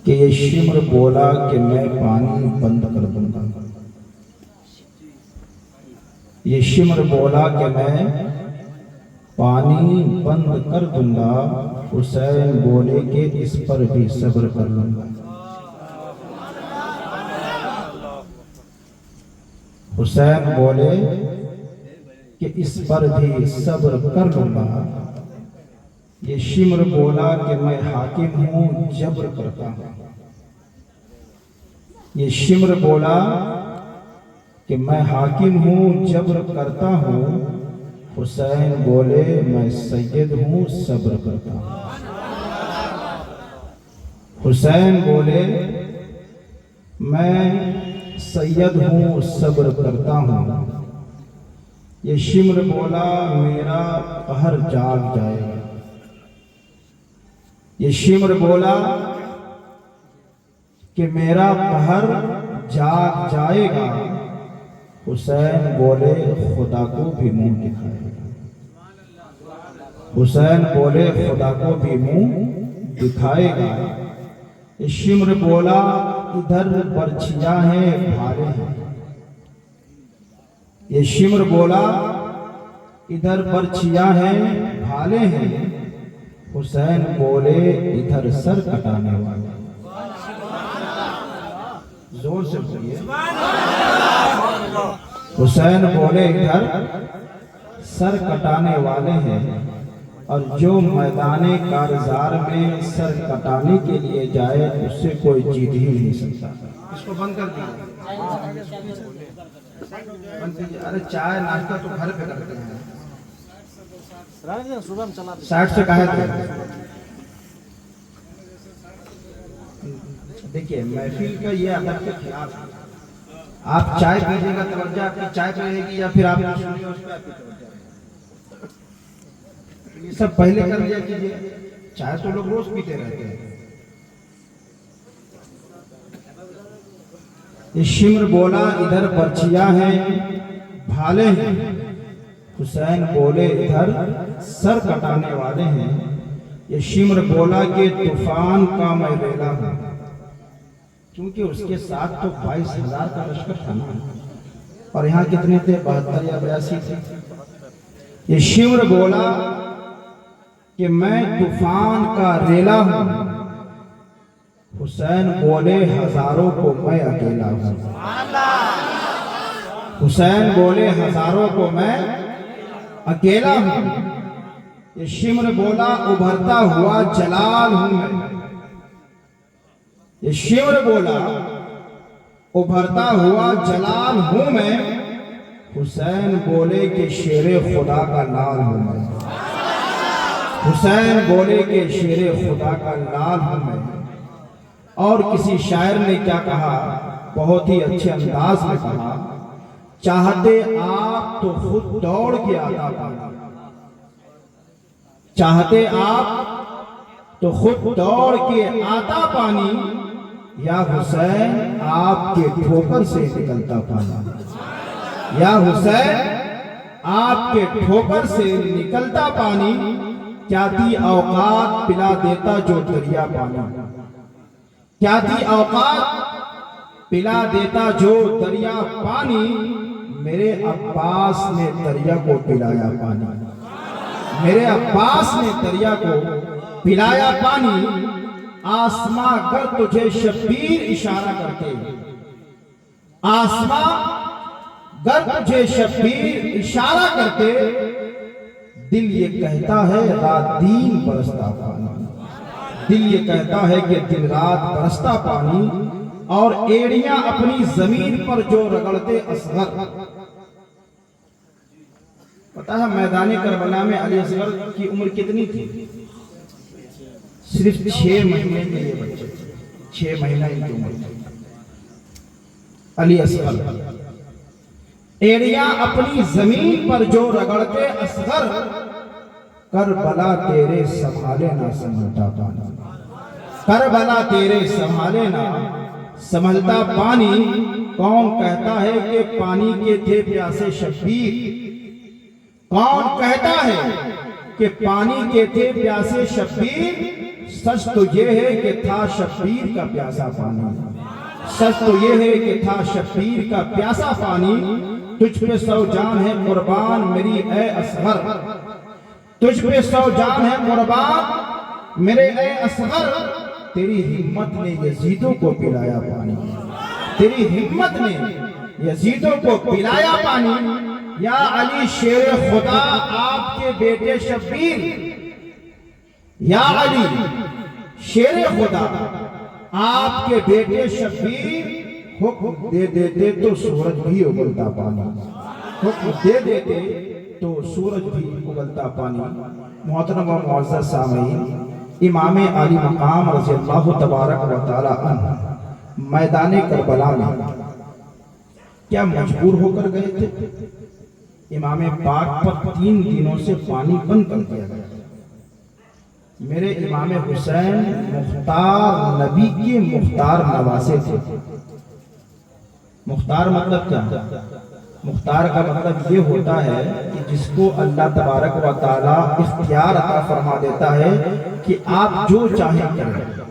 کہ یہ شمر بولا کہ میں پانی بند کر دوں گا. یہ شمر بولا کہ میں پانی بند کر دوں گا. حسین بولے کہ اس پر بھی صبر کر لوں گا. حسین بولے کہ اس پر بھی صبر کر لوں گا. یہ شمر بولا کہ میں حاکم ہوں جبر کرتا ہوں. یہ شمر بولا کہ میں حاکم ہوں جبر کرتا ہوں. حسین بولے میں سید ہوں صبر کرتا ہوں. حسین بولے میں سید ہوں صبر کرتا ہوں. یہ شمر بولا میرا قہر جاگ جائے گا. یہ شمر بولا کہ میرا قہر جاگ جائے گا. حسین بولے خدا کو بھی منہ دکھائے گا. حسین بولے خدا کو بھی منہ دکھائے گا. یہ شمر بولا ادھر برچھیاں ہیں بھالے ہیں. یہ شمر بولا ادھر برچھیاں ہیں بھالے ہیں. حسین بولے ادھر سر کٹانے والے. زور سے بولیے. حسین بولے ادھر سر کٹانے والے ہیں. اور جو میدان کارزار میں سر کٹانے کے لیے جائے اس سے کوئی جیت ہی نہیں سکتا. اس کو بند کر دیجیے. ارے چائے ناشتہ تو گھر پہ کرتے ہیں. سائڈ سے کہا تھا. دیکھیے محفل کا یہ ادب کے خلاف ہے. آپ چائے پیجیے گا توجہ آپ کی چائے پہ رہے گی یا پھر آپ اس پہ آپ کی توجہ. یہ سب پہلے کر لیا کیجیے. چائے تو لوگ روز پیتے رہتے ہیں. یہ شمر بولا ادھر برچھیاں ہیں بھالے ہیں. حسین بولے ادھر سر کٹانے والے ہیں. یہ شمر بولا کہ طوفان کا میں لیلا ہوں. کیونکہ اس کے ساتھ تو 22,000 کا لشکر تھا نا. اور یہاں کتنے تھے 72 یا 82 تھے. یہ شمر بولا کہ میں طوفان کا ریلا ہوں. حسین بولے ہزاروں کو میں اکیلا ہوں. حسین بولے ہزاروں کو میں اکیلا ہوں. یہ شمر بولا ابھرتا ہوا جلال ہوں میں. یہ شمر بولا ابھرتا ہوا جلال ہوں میں. حسین بولے کہ شیر خدا کا لال ہوں میں. حسین بولے کہ شیر خدا کا لال ہوں میں. اور کسی شاعر نے کیا کہا بہت ہی اچھے انداز میں کہا چاہتے آپ تو خود دوڑ کے آتا پانی. چاہتے آپ تو خود دوڑ کے آتا پانی. یا حسین آپ کے ٹھوکر سے نکلتا پانی. یا حسین آپ کے ٹھوکر سے نکلتا پانی. کیا تھی اوقات پلا دیتا جو دریا پانی. کیا تھی اوقات پلا دیتا جو دریا پانی. میرے عباس نے دریا کو پلایا پانی. میرے عباس نے دریا کو پلایا پانی. آسماں گر تجھے شبیر اشارہ کرتے. آسماں گر تجھے شبیر اشارہ کرتے. دل یہ کہتا ہے رات دن برستا پانی. دل یہ کہتا ہے کہ دن رات برستا پانی. اور ایڑیاں اپنی زمین پر جو رگڑتے اصغر. پتہ ہے میدان کربلا میں علی اصغر کی عمر کتنی تھی؟ صرف 6 مہینے کے یہ بچے. 6 مہینہ ان کی عمر تھی. علی اصغر ایڑیاں اپنی زمین پر جو رگڑتے اصغر. کربلا تیرے سنبھالے نہ سنبھلتا پانی. کربلا تیرے سنبھالے نہ سنبھلتا پانی. کون کہتا ہے کہ پانی کے تھے پیاسے شبیر. کون کہتا ہے کہ پانی کے تھے پیاسے شبیر، سچ تو یہ ہے کہ تھا شبیر کا پیاسا پانی، سچ تو یہ ہے کہ تھا شبیر کا پیاسا پانی، تجھ پہ 100 جان ہے قربان میری اے اصغر، تجھ پہ 100 جان ہے قربان میرے اے اصغر، تیری ہمت نے یزیدوں کو پلایا پانی، تیری ہمت نے یزیدوں کو پلایا پانی، یا علی شیر خدا آپ کے بیٹے شبیر، یا علی شیر خدا آپ کے بیٹے شبیر، حکم دے دیتے تو سورج بھی اگلتا پانی، حکم دے دیتے تو سورج بھی اگلتا پانی۔ محترم و معزز سامعین، امام علی مقام رضی اللہ تبارک و تعالی عنہ میدان کربلا میں کیا مجبور ہو کر گئے تھے؟ امام پاک پر 3 دنوں سے پانی بند کر دیا گیا۔ میرے امام حسین مختار نبی کے مختار نواسے تھے۔ مختار مطلب کیا؟ مختار کا مطلب یہ ہوتا ہے کہ جس کو اللہ تبارک و تعالی اختیار عطا فرما دیتا ہے کہ آپ جو چاہیں کریں۔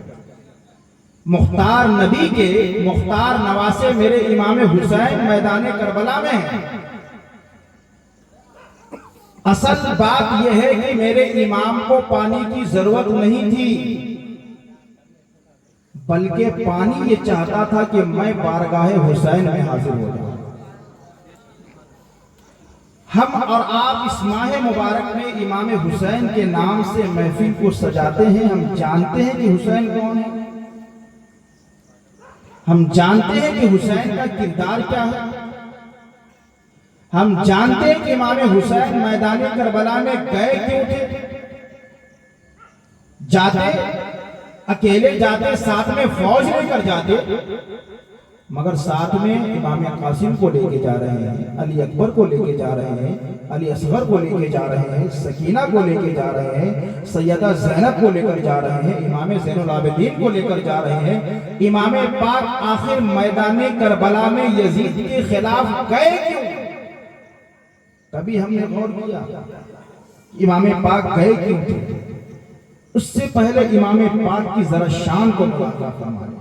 مختار نبی کے مختار نواسے میرے امام حسین میدان کربلا میں ہیں۔ اصل بات یہ ہے کہ میرے امام کو پانی کی ضرورت نہیں تھی، بلکہ پانی یہ چاہتا تھا کہ میں بارگاہ حسین میں حاضر ہو جاؤں۔ ہم اور آپ اس ماہ مبارک میں امام حسین کے نام سے محفل کو سجاتے ہیں۔ ہم جانتے ہیں کہ حسین کون ہے، ہم جانتے ہیں کہ حسین کا کردار کیا ہے، ہم جانتے ہیں کہ امام حسین میدان کربلا میں گئے کیوں تھے۔ جاتے اکیلے جاتے، ساتھ میں فوج لے کر جاتے، مگر ساتھ میں امام قاسم کو لے کے جا رہے ہیں، علی اکبر کو لے کے جا رہے ہیں، علی اصغر کو لے کے جا رہے ہیں، سکینہ کو لے کے جا رہے ہیں، سیدہ زینب کو لے کر جا رہے ہیں، امام زین العابدین کو لے کر جا رہے ہیں۔ امام پاک آخر میدان کربلا میں یزید کے خلاف گئے کیوں؟ کبھی ہم نے غور کیا امام پاک گئے کیوں تھے؟ اس سے پہلے امام پاک کی ذرا شان کو ملاحظہ فرمائیں۔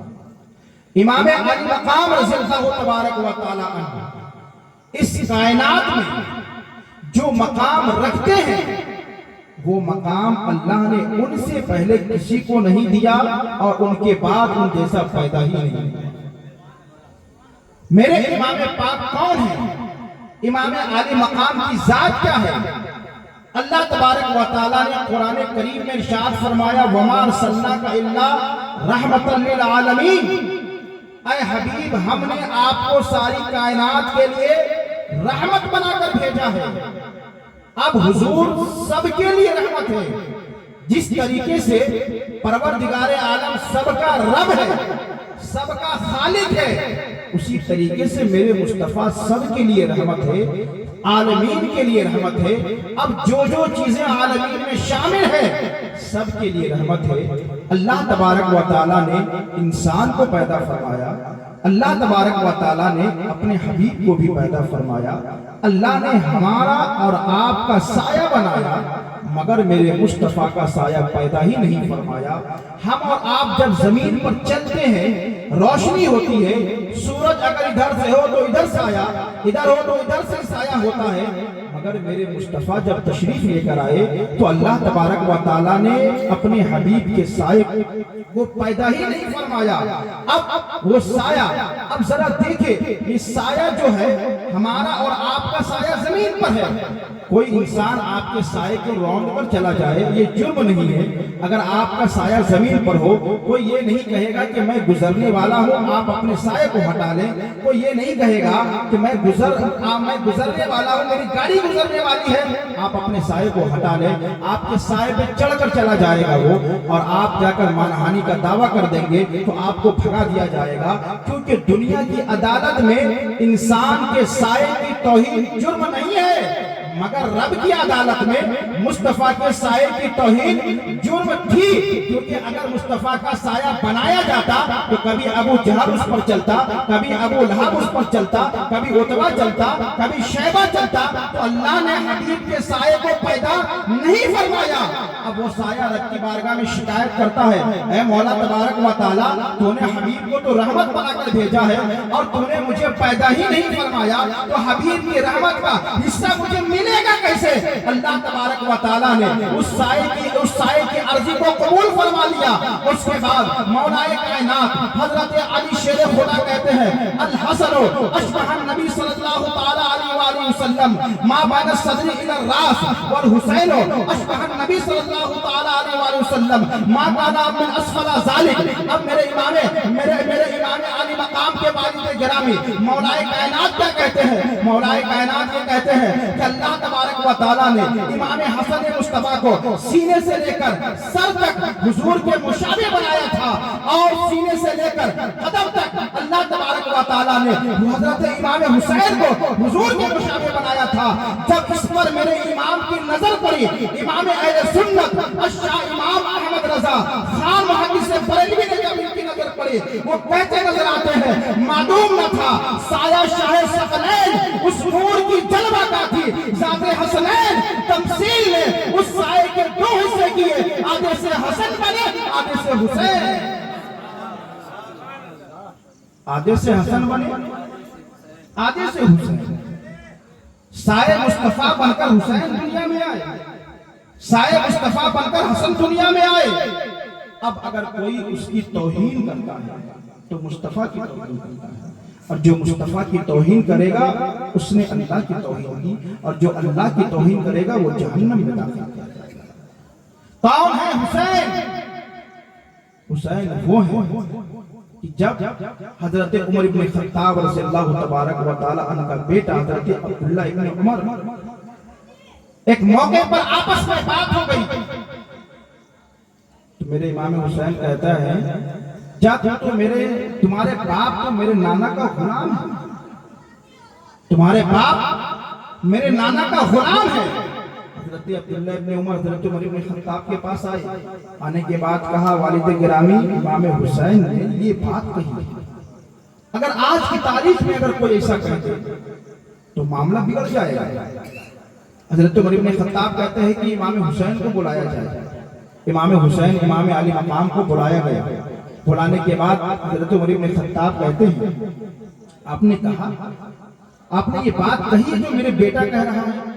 امام علی مقام رضی اللہ تبارک و تعالی عنہ اس کائنات میں جو مقام رکھتے ہیں، وہ مقام اللہ نے ان سے پہلے کسی کو نہیں دیا اور ان کے بعد ان جیسا پیدا ہی نہیں۔ میرے امام پاک کون ہیں؟ امام علی مقام کی ذات کیا ہے؟ اللہ تبارک و تعالیٰ نے قرآن کریم میں ارشاد فرمایا وَمَا أَرْسَلْنَاكَ إِلَّا رَحْمَةً لِّلْعَالَمِينَ، اے حبیب ہم نے آپ کو ساری کائنات کے لیے رحمت بنا کر بھیجا ہے۔ اب حضور سب کے لیے رحمت ہے۔ جس طریقے سے پروردگار عالم سب کا رب ہے، سب کا خالق ہے، اسی طریقے سے میرے مصطفیٰ سب کے لیے رحمت ہے، عالمین کے لیے رحمت ہے۔ اب جو جو چیزیں عالمین میں شامل ہیں سب کے لیے رحمت ہے۔ اللہ تبارک و تعالیٰ نے انسان کو پیدا فرمایا، اللہ تبارک و تعالیٰ نے اپنے حبیب کو بھی پیدا فرمایا، اللہ نے ہمارا اور آپ کا سایہ بنایا، مگر میرے مصطفیٰ کا سایہ پیدا ہی نہیں فرمایا۔ ہم اور آپ جب زمین پر چلتے ہیں روشنی ہوتی ہے، سورج اگر ادھر سے ہو تو ادھر سایہ، ادھر ہو تو ادھر سے سایہ ہوتا ہے، مگر میرے مصطفیٰ جب تشریف لے کر آئے تو اللہ تبارک و تعالیٰ نے اپنے حبیب کے سائے وہ پیدا ہی نہیں فرمایا۔ اب وہ سایہ، اب ذرا دیکھیں یہ سایہ جو ہے ہمارا اور آپ کا سایہ زمین پر ہے۔ کوئی انسان آپ کے سائے کو رونڈ کر چلا جائے یہ جرم نہیں ہے۔ اگر آپ کا سایہ زمین پر ہو کوئی یہ نہیں کہے گا کہ میں گزرنے والا ہوں آپ اپنے سائے کو ہٹا لیں، کوئی یہ نہیں کہے گا کہ میں گزرنے والا ہوں میری گاڑی گزرنے والی ہے آپ اپنے سائے کو ہٹا لیں۔ آپ کے سائے پہ چڑھ کر چلا جائے گا وہ، اور آپ جا کر مانہانی کا دعویٰ کر دیں گے تو آپ کو بھگا دیا جائے گا، کیونکہ دنیا کی عدالت میں انسان کے سائے کی توہین جرم نہیں ہے، مگر رب کی عدالت میں مصطفیٰ کے سائے کی توہین جرم میں تھی، کیونکہ اگر مصطفیٰ کا سایہ بنایا جاتا تو کبھی ابو جہل اس پر چلتا، کبھی ابو لہب اس پر چلتا، کبھی عتبہ چلتا، کبھی شیبہ چلتا، تو اللہ نے حبیب کے سائے کو پیدا نہیں فرمایا۔ اب وہ سایہ رب کی بارگاہ میں شکایت کرتا ہے، اے مولا تبارک و تعالیٰ، تو نے حبیب کو تو رحمت بنا کر بھیجا ہے اور تو نے مجھے پیدا ہی نہیں فرمایا، تو حبیب کی رحمت کا حصہ مجھے ملے گا کیسے؟ اللہ تبارک و تعالیٰ نے اس سائے کی عرضی کو قبول فرما لیا۔ اس کے بعد مولا کائنات حضرت علی شیر خدا کہتے ہیں، الحسن اشبہ النبی صلی اللہ تعالیٰ علیہ وآلہ وسلم ما بین الصدر الی الراس، والحسین اشبہ النبی صلی اللہ تعالیٰ علیہ وآلہ وسلم ما کان من اسفل ذالک۔ اب میرے امام علی مقام کے والد گرامی مولا کائنات کیا کہتے ہیں؟ مولا کائنات یہ کہتے ہیں کہ اللہ تبارک و تعالیٰ نے امام حسن مصطفیٰ کو سینے سے لے کر سر تک حضور کے مشابہ بنایا تھا، اور سینے سے لے کر قدم تک اللہ تبارک و تعالیٰ نے حضرت امام حسین کو حضور کے مشابہ بنایا تھا۔ جب اس پر میرے امام کی نظر پڑی، امام اہل سنت الشاہ امام احمد رضا خان محدث بریلوی نے جب ان کی نظر پڑی، وہ کہتے نظر آتے ہیں، معلوم نہ تھا سایہ شاہ ثقلین اس نور کی جلوہ کا تھی، ذات حسنین تمثیل نے اس سائے کے دو حصے کیے، آدھے سے حسن بنے، آدھے سے حسین، آدھے سے حسن بنے، آدھے سے حسین۔ سائے مصطفیٰ بن کر حسین دنیا میں آئے، سائے مصطفیٰ بن کر حسن دنیا میں آئے۔ اب اگر کوئی اس کی توہین کرتا ہے تو مصطفیٰ کی توہین کرتا ہے، اور جو مصطفیٰ کی توہین کرے گا اس نے اللہ کی توہین کی، اور جو اللہ کی توہین کرے گا وہ جہنم میں داخل کیا جائے گا۔ کون ہے حسین؟ حسین وہ ہے کہ جب حضرت عمر ابن خطاب رضی اللہ تبارک و تعالی عنہ کا بیٹا حضرت عبداللہ ابن عمر ایک موقع پر آپس میں بات ہو گئی، تو میرے امام حسین کہتا ہے، کیا تمہارے باپ تو میرے نانا کا غلام ہے؟ تمہارے باپ میرے نانا کا غلام ہے۔ حضرت عبداللہ ابن عمر حضرت عمر ابن خطاب کے پاس آئے، آنے کے بعد کہا، والد گرامی امام حسین نے یہ بات کہی، اگر آج کی تاریخ میں اگر کوئی ایسا کہے تو معاملہ بگڑ جائے گا۔ حضرت عمر ابن خطاب کہتے ہیں کہ امام حسین کو بلایا جائے۔ امام حسین امام علی مقام کو بلایا گیا، بلانے کے بعد حضرت عمر ابن خطاب کہتے ہیں، آپ نے کہا، آپ نے یہ بات کہی جو میرے بیٹا کہہ رہا ہے؟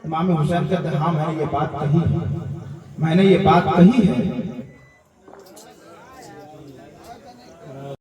امام حسین کہتے ہیں، ہاں میں نے یہ بات کہی ہے، میں نے یہ بات کہی ہے،